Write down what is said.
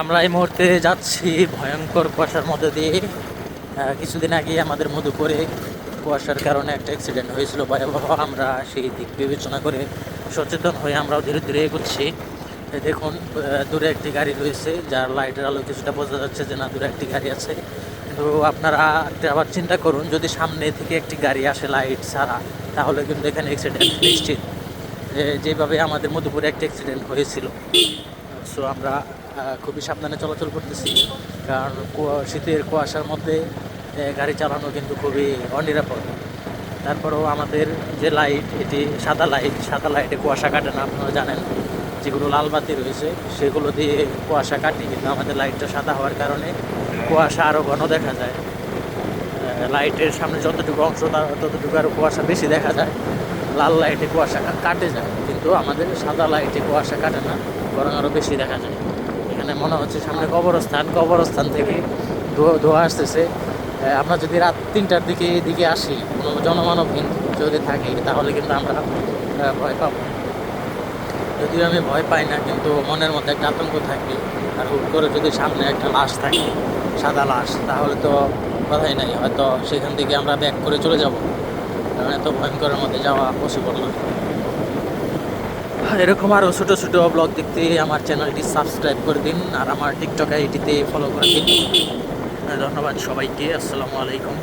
আমরা এই মুহূর্তে যাচ্ছি ভয়ঙ্কর কুয়াশার মধ্যে দিয়ে। কিছুদিন আগে আমাদের মধুপুরে কুয়াশার কারণে একটা অ্যাক্সিডেন্ট হয়েছিল ভয়াবহ। আমরা সেই দিক বিবেচনা করে সচেতন হয়ে আমরাও ধীরে ধীরে এগোচ্ছি। দেখুন, দূরে একটি গাড়ি রয়েছে, যার লাইটের আলো কিছুটা বোঝা যাচ্ছে যে না, দূরে একটি গাড়ি আছে। কিন্তু আপনারা একটা আবার চিন্তা করুন, যদি সামনে থেকে একটি গাড়ি আসে লাইট ছাড়া, তাহলে কিন্তু এখানে অ্যাক্সিডেন্ট নিশ্চিত। যেভাবে আমাদের মধুপুরে একটা অ্যাক্সিডেন্ট হয়েছিল। সো আমরা খুবই সাবধানে চলাচল করতেছি, কারণ শীতের কুয়াশার মধ্যে গাড়ি চালানো কিন্তু খুবই অনিরাপদ। তারপরেও আমাদের যে লাইট, এটি সাদা লাইটে কুয়াশা কাটে না, আপনারা জানেন। যেগুলো লাল বাতি রয়েছে সেগুলো দিয়ে কুয়াশা কাটে, কিন্তু আমাদের লাইটটা সাদা হওয়ার কারণে কুয়াশা আরও ঘন দেখা যায়। লাইটের সামনে যতটুকু অংশ ততটুকু আরও কুয়াশা বেশি দেখা যায়। লাল লাইটে কুয়াশা কাটে যায়, কিন্তু আমাদের সাদা লাইটে কুয়াশা কাটে না, বরং আরও বেশি দেখা যায়। এখানে মনে হচ্ছে সামনে কবরস্থান থেকে ধোঁয়া আসতেছে। আমরা যদি রাত 3টার দিকে এদিকে আসি, কোনো জনমানবহীন যদি থাকে, তাহলে কিন্তু আমরা ভয় পাবো। যদিও আমি ভয় পাই না, কিন্তু মনের মধ্যে একটা আতঙ্ক থাকে। আর হুট করে যদি সামনে একটা লাশ থাকে, সাদা লাশ, তাহলে তো কথাই নাই, হয়তো সেখান থেকে আমরা ব্যাক করে চলে যাব, কারণ এত ভয়ঙ্করের মধ্যে যাওয়া পসিবল না। এরকম আরও ছোটো ছোটো ব্লগ দেখতে আমার চ্যানেলটি সাবস্ক্রাইব করে দিন, আর আমার টিকটক আইডিতে ফলো করে দিন। ধন্যবাদ সবাইকে। আসসালামু আলাইকুম।